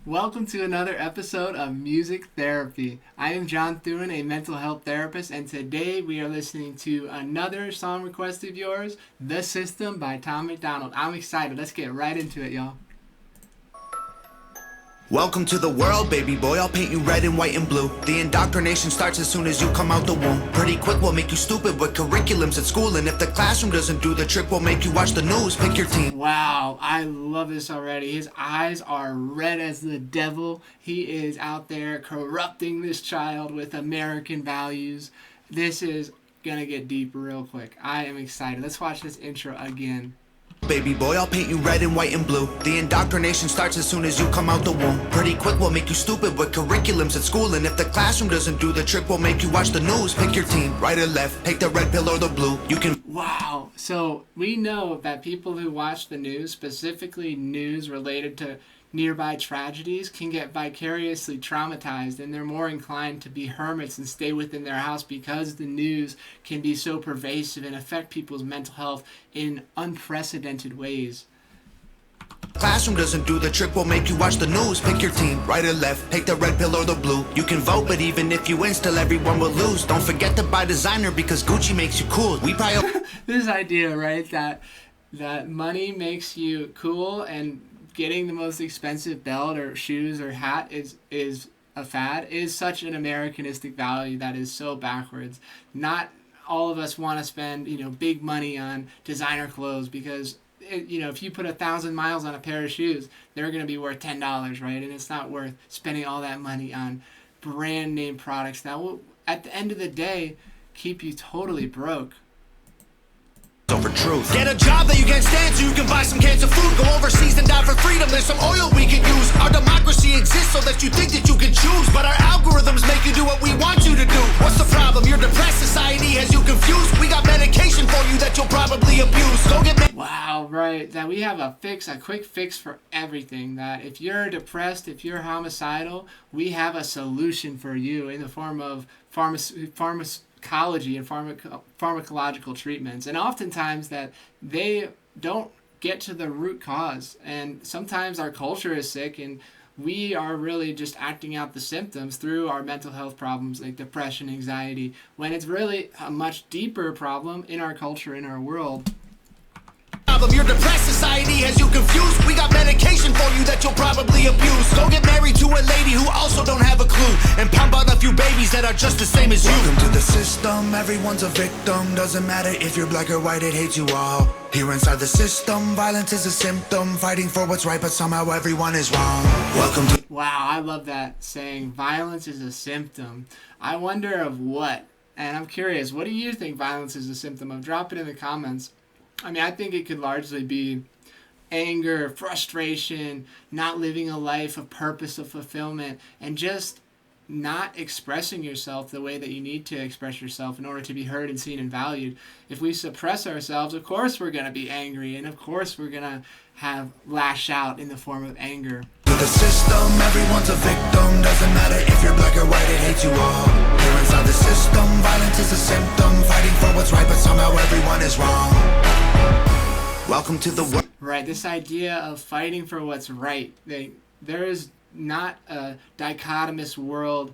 Welcome to another episode of Music Therapy. I am John Thune, a mental health therapist, and today we are listening to another song request of yours, The System by Tom McDonald. I'm excited. Let's get right into it, y'all. Welcome to the world, baby boy. I'll paint you red and white and blue. The indoctrination starts as soon as you come out the womb. Pretty quick, we'll make you stupid with curriculums at school. And if the classroom doesn't do the trick, we'll make you watch the news. Pick your team. Wow, I love this already. His eyes are red as the devil. He is out there corrupting this child with American values. This is gonna get deep real quick. I am excited. Let's watch this intro again. Baby boy, I'll paint you red and white and blue. The indoctrination starts as soon as you come out the womb. Pretty quick, we'll make you stupid with curriculums at school. And if the classroom doesn't do the trick, we'll make you watch the news. Pick your team, right or left, take the red pill or the blue. You can... Wow. So we know that people who watch the news, specifically news related to nearby tragedies, can get vicariously traumatized, and they're more inclined to be hermits and stay within their house because the news can be so pervasive and affect people's mental health in unprecedented ways. Classroom doesn't do the trick, we'll make you watch the news. Pick your team, right or left, take the red pill or the blue. You can vote, but even if you win, still everyone will lose. Don't forget to buy designer because Gucci makes you cool. We probably... This idea, right, that money makes you cool and getting the most expensive belt or shoes or hat is a fad is such an Americanistic value that is so backwards. Not all of us want to spend, big money on designer clothes because, if you put 1,000 miles on a pair of shoes, they're going to be worth $10, right? And it's not worth spending all that money on brand name products that will, at the end of the day, keep you totally broke. Over truth. Get a job that you can't stand so you can buy some cans of food. Go overseas and die for freedom. There's some oil we can use. Our democracy exists so that you think that you can choose, but our algorithms make you do what we want you to do. What's the problem? You're depressed. Society has you confused. We got medication for you that you'll probably abuse. Go get Wow, right. That we have a quick fix for everything. That if you're depressed, if you're homicidal, we have a solution for you in the form of pharmacology and pharmacological treatments, and oftentimes that they don't get to the root cause, and sometimes our culture is sick and we are really just acting out the symptoms through our mental health problems like depression, anxiety, when it's really a much deeper problem in our culture, in our world. You're depressed, society has you confused. We got medication for you that you'll probably abuse. Go get married to a lady who also don't have a clue, and pump out a few babies that are just the same as you. Welcome to the system, everyone's a victim. Doesn't matter if you're black or white, it hates you all. Here inside the system, violence is a symptom. Fighting for what's right, but somehow everyone is wrong. Welcome to... Wow, I love that saying, violence is a symptom. I wonder of what? And I'm curious, what do you think violence is a symptom of? Drop it in the comments. I think it could largely be anger, frustration, not living a life of purpose, of fulfillment, and just not expressing yourself the way that you need to express yourself in order to be heard and seen and valued. If we suppress ourselves, of course we're going to be angry, and of course we're going to have lash out in the form of anger. The system, everyone's a victim. Doesn't matter if you're black or white, it hates you all. Here inside the system, violence is a symptom. Fighting for what's right, but somehow everyone is wrong. Welcome to the world. Right, this idea of fighting for what's right. There is not a dichotomous world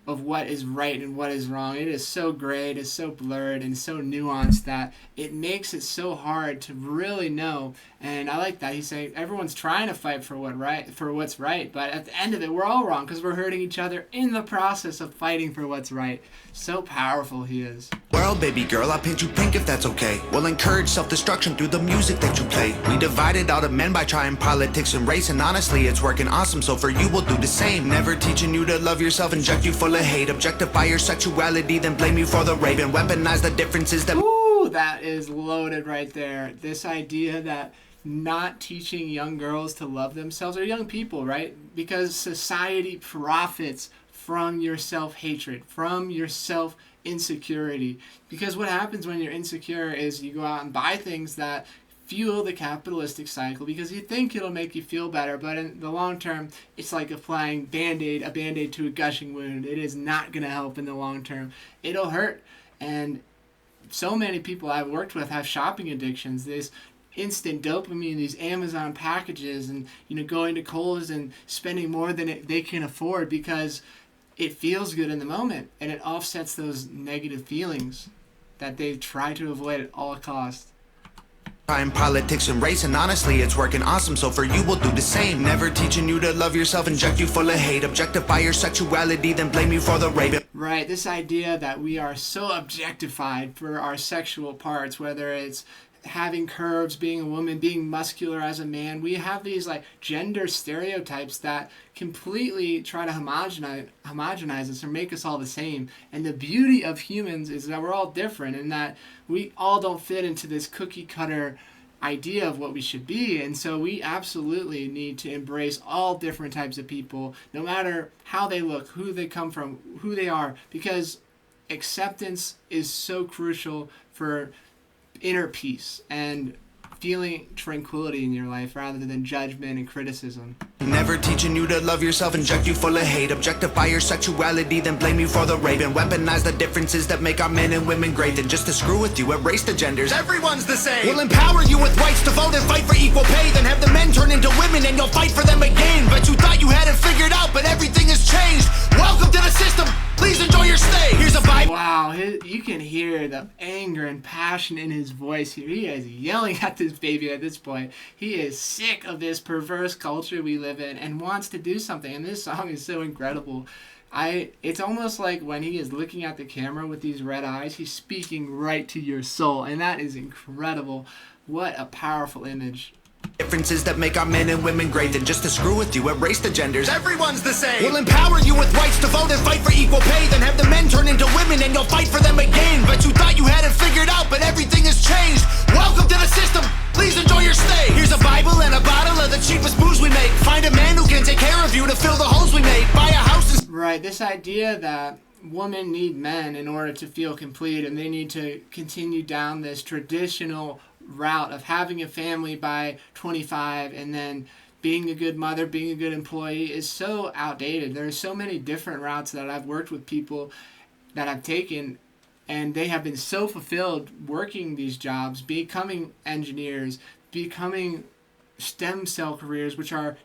of what is right and what is wrong. It is so gray, it is so blurred and so nuanced that it makes it so hard to really know. And I like that. He's saying everyone's trying to fight for what's right, but at the end of it, we're all wrong because we're hurting each other in the process of fighting for what's right. So powerful he is. World, baby girl, I'll paint you pink if that's okay. We'll encourage self-destruction through the music that you play. We divided all the men by trying politics and race, and honestly, it's working awesome, so for you, we'll do the same. Never teaching you to love yourself, inject you full of hate, objectify your sexuality, then blame you for the rape, and weaponize the differences that... Ooh, that is loaded right there. This idea that not teaching young girls to love themselves, or young people, right? Because society profits from your self-hatred, from your self-insecurity. Because what happens when you're insecure is you go out and buy things that fuel the capitalistic cycle because you think it'll make you feel better, but in the long term, it's like applying a band-aid to a gushing wound. It is not going to help in the long term. It'll hurt. And so many people I've worked with have shopping addictions. This instant dopamine, these Amazon packages, and going to Kohl's and spending more than they can afford because it feels good in the moment, and it offsets those negative feelings that they try to avoid at all costs. In politics and race, and honestly it's working awesome, so for you we'll do the same. Never teaching you to love yourself, inject you full of hate, objectify your sexuality, then blame you for the rape. Right, this idea that we are so objectified for our sexual parts, whether it's having curves, being a woman, being muscular as a man. We have these like gender stereotypes that completely try to homogenize us or make us all the same. And the beauty of humans is that we're all different, and that we all don't fit into this cookie cutter idea of what we should be. And so we absolutely need to embrace all different types of people, no matter how they look, who they come from, who they are, because acceptance is so crucial for inner peace and feeling tranquility in your life rather than judgment and criticism. Never teaching you to love yourself, inject you full of hate, objectify your sexuality, then blame you for the rape, and weaponize the differences that make our men and women great. Then just to screw with you, erase the genders, everyone's the same. We'll empower you with rights to vote and fight for equal pay, then have the men turn into women and you'll fight for them again. But you thought you had it figured out, but everything has changed. Welcome to the system. Please enjoy your stay. Here's a Bible. Wow, you can hear the anger and passion in his voice here. He is yelling at this baby at this point. He is sick of this perverse culture we live in and wants to do something. And this song is so incredible. It's almost like when he is looking at the camera with these red eyes, he's speaking right to your soul. And that is incredible. What a powerful image. Differences that make our men and women great, then just to screw with you, erase the genders, everyone's the same. We'll empower you with rights to vote and fight for equal pay, then have the men turn into women and you'll fight for them again. But you thought you had it figured out, but everything has changed. Welcome to the system. Please enjoy your stay. Here's a Bible and a bottle of the cheapest booze we make. Find a man who can take care of you to fill the holes we made. Buy a house and... Right, this idea that women need men in order to feel complete, and they need to continue down this traditional route of having a family by 25 and then being a good mother, being a good employee, is so outdated. There are so many different routes that I've worked with people that I've taken, and they have been so fulfilled working these jobs, becoming engineers, becoming stem cell careers, which are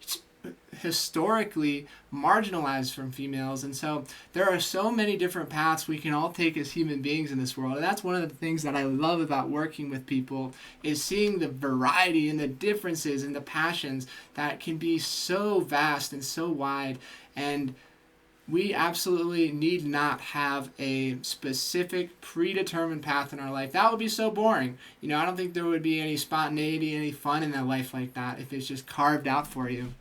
historically marginalized from females. And so there are so many different paths we can all take as human beings in this world. And that's one of the things that I love about working with people, is seeing the variety and the differences and the passions that can be so vast and so wide. And we absolutely need not have a specific predetermined path in our life. That would be so boring. I don't think there would be any spontaneity, any fun in a life like that if it's just carved out for you.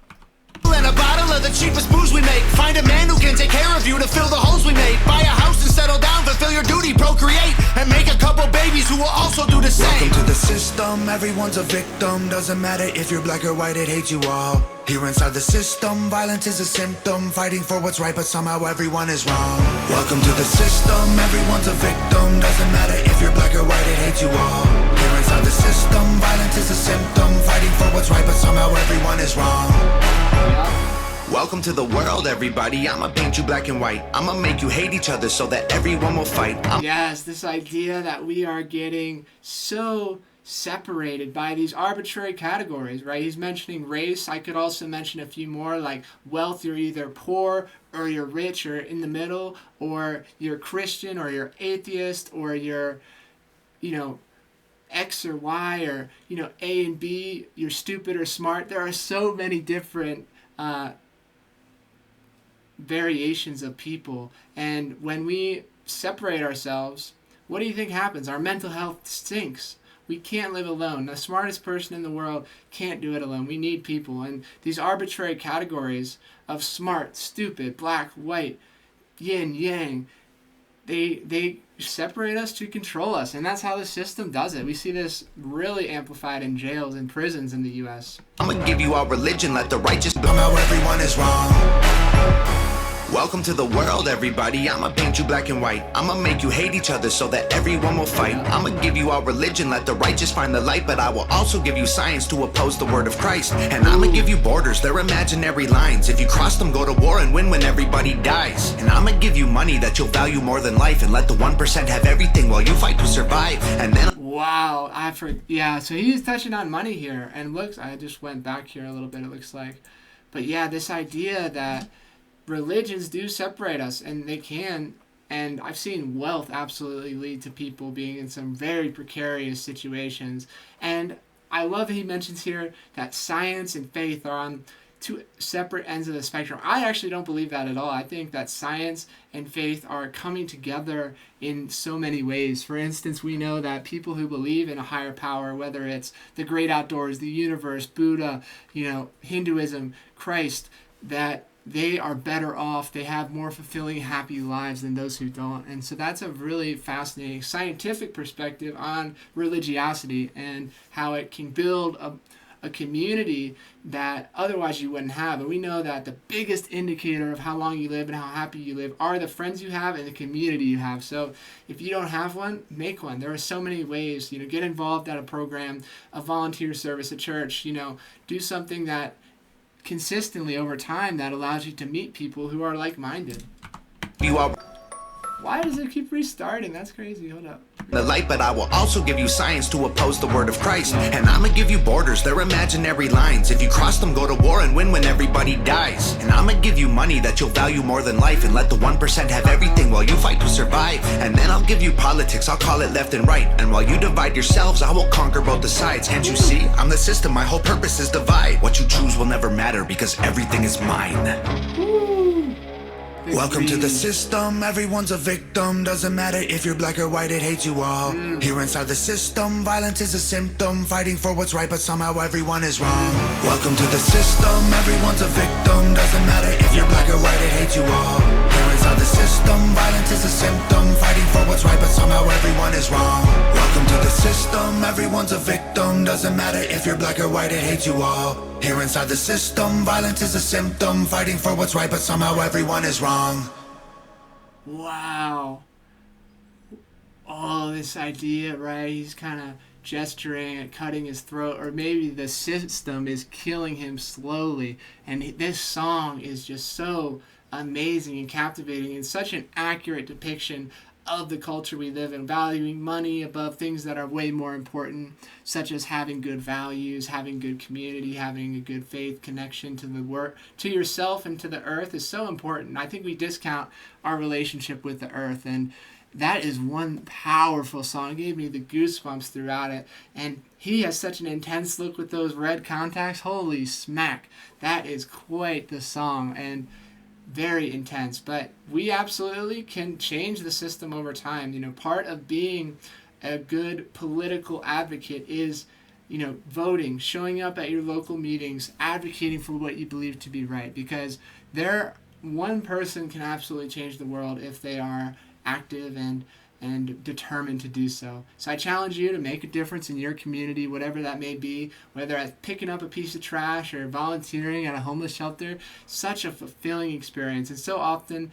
And a bottle of the cheapest booze we make. Find a man who can take care of you to fill the holes we made. Buy a house and settle down, fulfill your duty, procreate, and make a couple babies who will also do the same. Welcome to the system, everyone's a victim. Doesn't matter if you're black or white, it hates you all. Here inside the system, violence is a symptom. Fighting for what's right, but somehow everyone is wrong. Welcome to the system, everyone's a victim. Doesn't matter if you're black or white, it hates you all. Here inside the system, violence is a symptom. Fighting for what's right, but somehow everyone is wrong. Welcome to the world, everybody. I'ma paint you black and white. I'ma make you hate each other so that everyone will fight. Yes, this idea that we are getting so separated by these arbitrary categories, right? He's mentioning race. I could also mention a few more, like wealth. You're either poor or you're rich or in the middle, or you're Christian or you're atheist, or you're, X or Y, or, A and B, you're stupid or smart. There are so many different variations of people. And when we separate ourselves, what do you think happens? Our mental health stinks. We can't live alone. The smartest person in the world can't do it alone. We need people. And these arbitrary categories of smart, stupid, black, white, yin, yang, they separate us to control us. And that's how the system does it. We see this really amplified in jails and prisons in the U.S. I'm gonna give you our religion, let the righteous come out, everyone is wrong. Welcome to the world, everybody. I'ma paint you black and white. I'ma make you hate each other so that everyone will fight. I'ma give you our religion, let the righteous find the light. But I will also give you science to oppose the word of Christ. And I'ma give you borders, they're imaginary lines. If you cross them, go to war and win when everybody dies. And I'ma give you money that you'll value more than life, and let the 1% have everything while you fight to survive. And then Wow, so he's touching on money here, and I just went back here a little bit, it looks like. But yeah, this idea that religions do separate us, and they can, and I've seen wealth absolutely lead to people being in some very precarious situations. And I love that he mentions here that science and faith are on two separate ends of the spectrum. I actually don't believe that at all. I think that science and faith are coming together in so many ways. For instance, we know that people who believe in a higher power, whether it's the great outdoors, the universe, Buddha, Hinduism, Christ, that they are better off, they have more fulfilling, happy lives than those who don't. And so that's a really fascinating scientific perspective on religiosity and how it can build a community that otherwise you wouldn't have. And we know that the biggest indicator of how long you live and how happy you live are the friends you have and the community you have. So if you don't have one, make one. There are so many ways, get involved at a program, a volunteer service, a church, do something that consistently over time that allows you to meet people who are like-minded. You are. Why does it keep restarting? That's crazy. Hold up. The light, but I will also give you science to oppose the word of Christ. And I'ma give you borders, they're imaginary lines. If you cross them, go to war and win when everybody dies. And I'ma give you money that you'll value more than life, and let the 1% have everything while you fight to survive. And then I'll give you politics, I'll call it left and right. And while you divide yourselves, I will conquer both the sides. Can't you see? I'm the system, my whole purpose is divide. What you choose will never matter because everything is mine. Welcome to the system, everyone's a victim. Doesn't matter if you're black or white, it hates you all. Here inside the system, violence is a symptom. Fighting for what's right, but somehow everyone is wrong. Welcome to the system, everyone's a victim. Doesn't matter if you're black or white, it hates you all. Here inside the system, violence is a symptom. Fighting for what's right, but somehow everyone is wrong. Welcome to the system, everyone's a victim. Doesn't matter if you're black or white, it hates you all. Here inside the system, violence is a symptom. Fighting for what's right, but somehow everyone is wrong. Wow. Oh, this idea, right? He's kind of gesturing at cutting his throat, or maybe the system is killing him slowly. And this song is just so amazing and captivating, and such an accurate depiction of the culture we live in, valuing money above things that are way more important, such as having good values, having good community, having a good faith connection to the work, to yourself and to the earth is so important. I think we discount our relationship with the earth, and that is one powerful song. It gave me the goosebumps throughout it, and he has such an intense look with those red contacts. Holy smack, that is quite the song, and very intense. But we absolutely can change the system over time. Part of being a good political advocate is, voting, showing up at your local meetings, advocating for what you believe to be right, because one person can absolutely change the world if they are active and determined to do so. So I challenge you to make a difference in your community, whatever that may be, whether it's picking up a piece of trash or volunteering at a homeless shelter. Such a fulfilling experience. And so often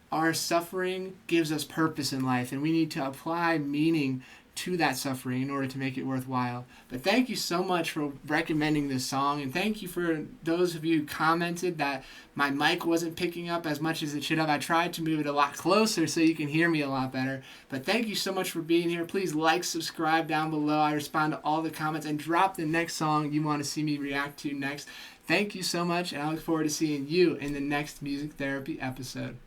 our suffering gives us purpose in life, and we need to apply meaning to that suffering in order to make it worthwhile. But thank you so much for recommending this song, and thank you for those of you who commented that my mic wasn't picking up as much as it should have. I tried to move it a lot closer so you can hear me a lot better. But thank you so much for being here. Please like, subscribe down below. I respond to all the comments, and drop the next song you want to see me react to next. Thank you so much, and I look forward to seeing you in the next music therapy episode.